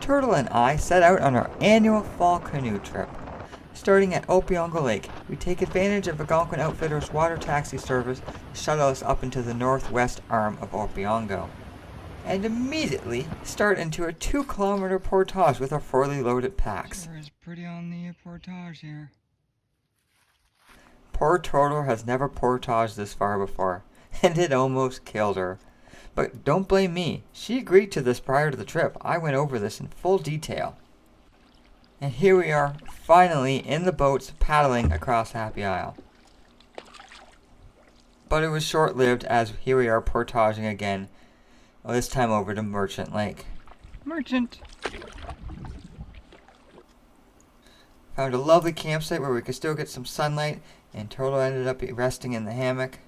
Turtle and I set out on our annual fall canoe trip. Starting at Opiongo Lake, we take advantage of Algonquin Outfitters' water taxi service to shuttle us up into the northwest arm of Opiongo, and immediately start into a 2-kilometer portage with our fully loaded packs. Sure is pretty on the portage here. Poor Turtle has never portaged this far before, and it almost killed her. But don't blame me. She agreed to this prior to the trip. I went over this in full detail. And here we are, finally in the boats paddling across Happy Isle. But it was short-lived, as here we are portaging again, this time over to Merchant Lake. Merchant! Found a lovely campsite where we could still get some sunlight, and Turtle ended up resting in the hammock.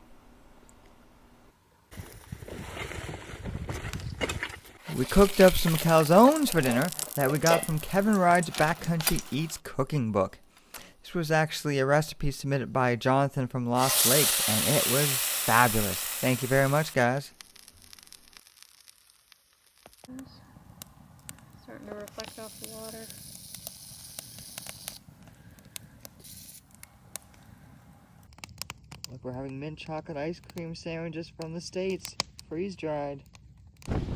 We cooked up some calzones for dinner that we got from Kevin Ride's Backcountry Eats cooking book. This was actually a recipe submitted by Jonathan from Lost Lakes, and it was fabulous. Thank you very much, guys. Starting to reflect off the water. Look, we're having mint chocolate ice cream sandwiches from the States, freeze-dried.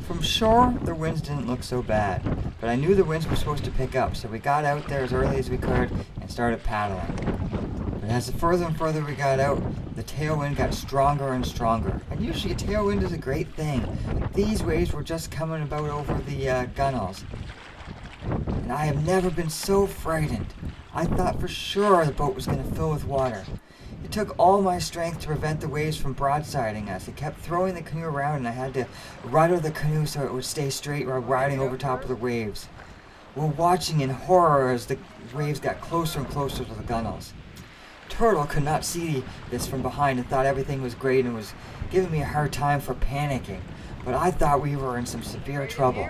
From shore, the winds didn't look so bad, but I knew the winds were supposed to pick up, so we got out there as early as we could and started paddling. But as the further and further we got out, the tailwind got stronger and stronger. And usually a tailwind is a great thing. These waves were just coming about over the gunnels. And I have never been so frightened. I thought for sure the boat was going to fill with water. It took all my strength to prevent the waves from broadsiding us. It kept throwing the canoe around, and I had to rudder the canoe so it would stay straight while riding over top of the waves. We're watching in horror as the waves got closer and closer to the gunnels. Turtle could not see this from behind and thought everything was great and was giving me a hard time for panicking, but I thought we were in some severe trouble.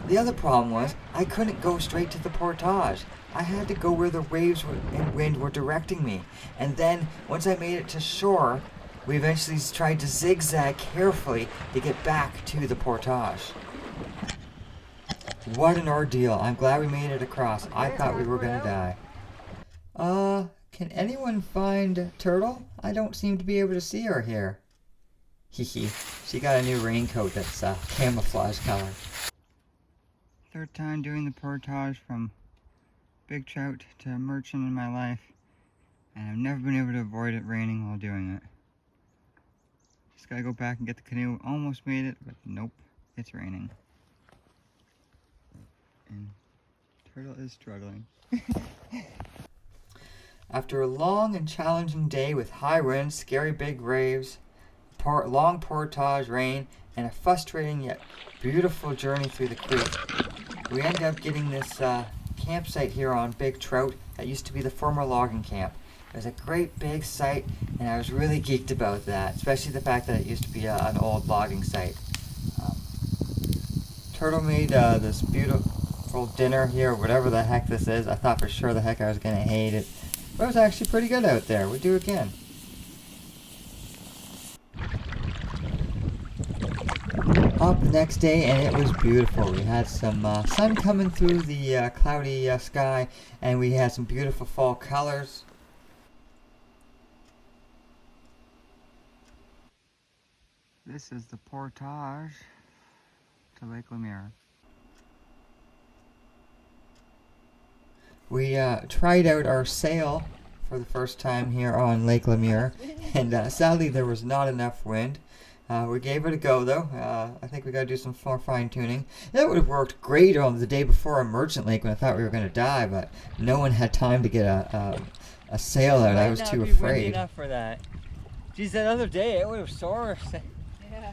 The other problem was I couldn't go straight to the portage. I had to go where the waves and wind were directing me. And then, once I made it to shore, we eventually tried to zigzag carefully to get back to the portage. What an ordeal. I'm glad we made it across. I thought we were going to die. Can anyone find Turtle? I don't seem to be able to see her here. Hehe. She got a new raincoat that's camouflage color. Third time doing the portage from big trout to merchant in my life, and I've never been able to avoid it raining while doing it. Just gotta go back and get the canoe. Almost made it, but nope, it's raining. And Turtle is struggling. After a long and challenging day with high winds, scary big waves, long portage rain, and a frustrating yet beautiful journey through the creek, we ended up getting this campsite here on Big Trout that used to be the former logging camp. It was a great big site, and I was really geeked about that, especially the fact that it used to be an old logging site. Turtle made this beautiful dinner here, whatever the heck this is. I thought for sure the heck I was going to hate it, but it was actually pretty good out there. We'd do it again. Up the next day, and it was beautiful. We had some sun coming through the cloudy sky, and we had some beautiful fall colors. This is the portage to Lake Lemire. We tried out our sail for the first time here on Lake Lemire, and sadly there was not enough wind. We gave it a go though. I think we got to do some more fine tuning. That would have worked great on the day before on Merchant Lake when I thought we were going to die, but no one had time to get a sail out. I was too afraid. Windy enough for that. Geez, that other day it would have soared. Yeah.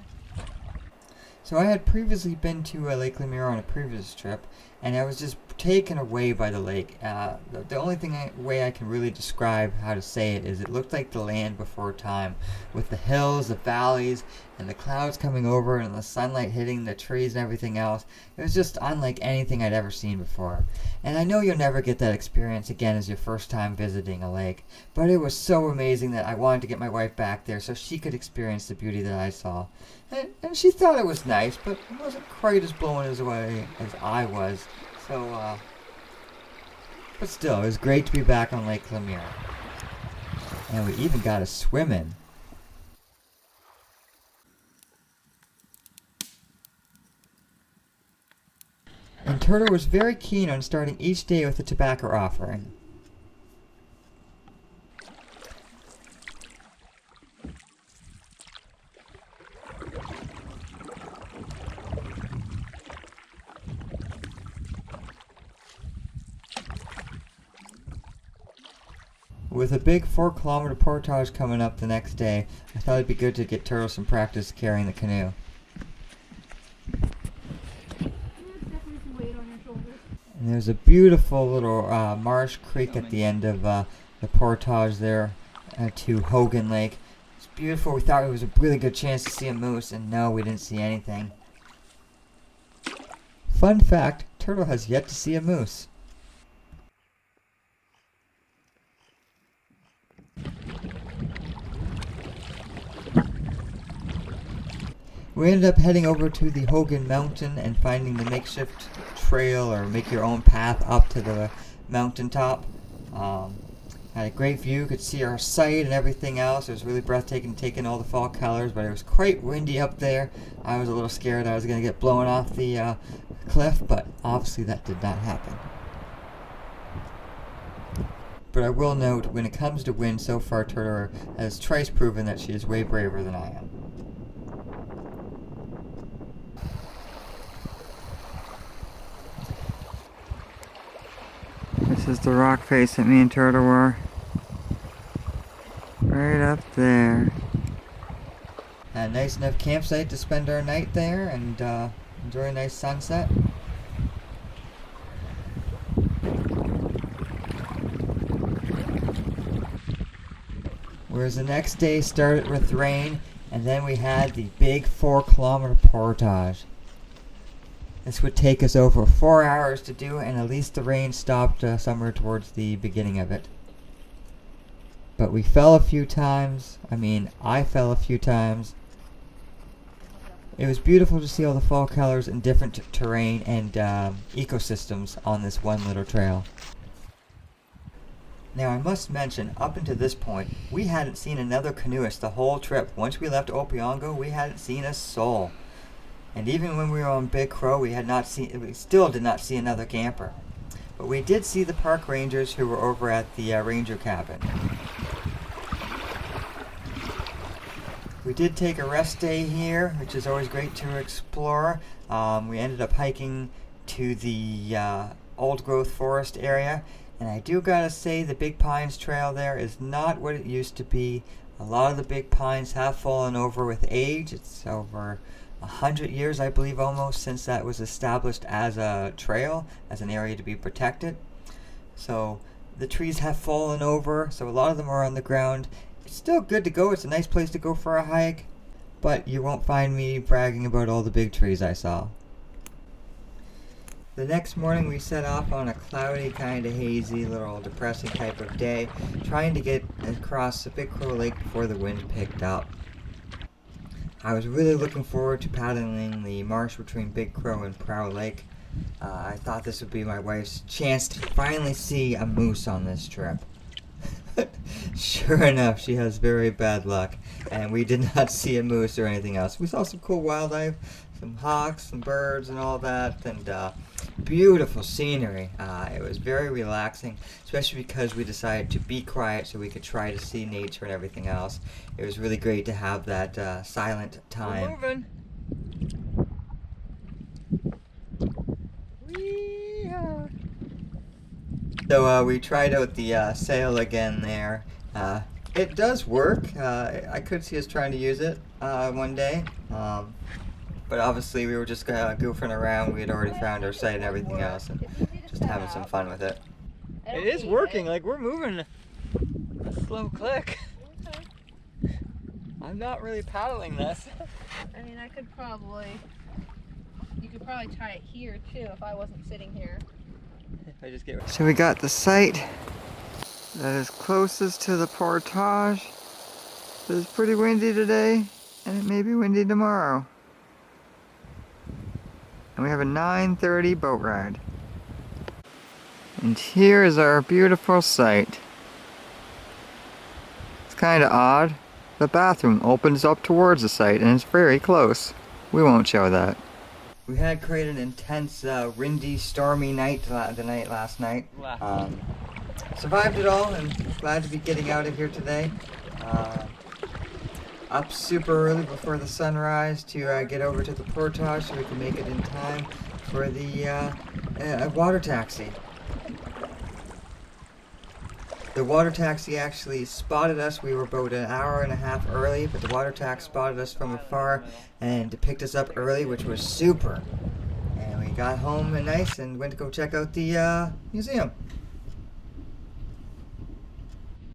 So I had previously been to Lake Lemire on a previous trip, and I was just taken away by the lake. The only way I can really describe how to say it is it looked like the land before time, with the hills, the valleys, and the clouds coming over and the sunlight hitting the trees and everything else. It was just unlike anything I'd ever seen before. And I know you'll never get that experience again as your first time visiting a lake, but it was so amazing that I wanted to get my wife back there so she could experience the beauty that I saw. And she thought it was nice, but it wasn't quite as blown away as I was So, but still, it was great to be back on Lake Lemire. And we even got a swim in. And Turtle was very keen on starting each day with a tobacco offering. With a big 4-kilometer portage coming up the next day, I thought it'd be good to get Turtle some practice carrying the canoe. And there's a beautiful little marsh creek at the end of the portage there to Hogan Lake. It's beautiful. We thought it was a really good chance to see a moose, and no, we didn't see anything. Fun fact, Turtle has yet to see a moose. We ended up heading over to the Hogan Mountain and finding the makeshift trail or make your own path up to the mountaintop. Had a great view, could see our site and everything else. It was really breathtaking, taking all the fall colors, but it was quite windy up there. I was a little scared I was going to get blown off the cliff, but obviously that did not happen. But I will note, when it comes to wind, so far Turtle has twice proven that she is way braver than I am. This is the rock face that me and Turtle were. Right up there. A nice enough campsite to spend our night there and enjoy a nice sunset. Whereas the next day started with rain, and then we had the big 4-kilometer portage. This would take us over 4 hours to do, and at least the rain stopped somewhere towards the beginning of it. But we fell a few times. I fell a few times. It was beautiful to see all the fall colors and different terrain and ecosystems on this one little trail. Now I must mention, up until this point, we hadn't seen another canoeist the whole trip. Once we left Opiongo, we hadn't seen a soul. And even when we were on Big Crow, we still did not see another camper. But we did see the park rangers who were over at the ranger cabin. We did take a rest day here, which is always great to explore. We ended up hiking to the old growth forest area. And I do gotta say, the Big Pines Trail there is not what it used to be. A lot of the big pines have fallen over with age. It's over 100 years, I believe, almost, since that was established as a trail, as an area to be protected. So the trees have fallen over, so a lot of them are on the ground. It's still good to go. It's a nice place to go for a hike, but you won't find me bragging about all the big trees I saw. The next morning we set off on a cloudy, kind of hazy, little depressing type of day, trying to get across the Big Crow Lake before the wind picked up. I was really looking forward to paddling the marsh between Big Crow and Prow Lake. I thought this would be my wife's chance to finally see a moose on this trip. Sure enough, she has very bad luck, and we did not see a moose or anything else. We saw some cool wildlife, some hawks, some birds and all that, and beautiful scenery. It was very relaxing, especially because we decided to be quiet so we could try to see nature and everything else. It was really great to have that silent time. We're moving. Wee-haw. So we tried out the sail again there. It does work. I could see us trying to use it one day. But obviously we were just goofing around. We had already found our site and everything else, and just having some fun with it. It is working. Like, we're moving a slow click. I'm not really paddling this. I mean, you could probably tie it here too if I wasn't sitting here. I just get. So we got the site that is closest to the portage. It's pretty windy today, and it may be windy tomorrow. And we have a 9:30 boat ride. And here is our beautiful site. It's kind of odd. The bathroom opens up towards the site and it's very close. We won't show that. We had quite an intense, windy, stormy night last night. Survived it all and glad to be getting out of here today. Up super early before the sunrise to get over to the portage so we can make it in time for the water taxi. The water taxi actually spotted us. We were about an hour and a half early, but the water taxi spotted us from afar and picked us up early, which was super. And we got home nice and went to go check out the museum.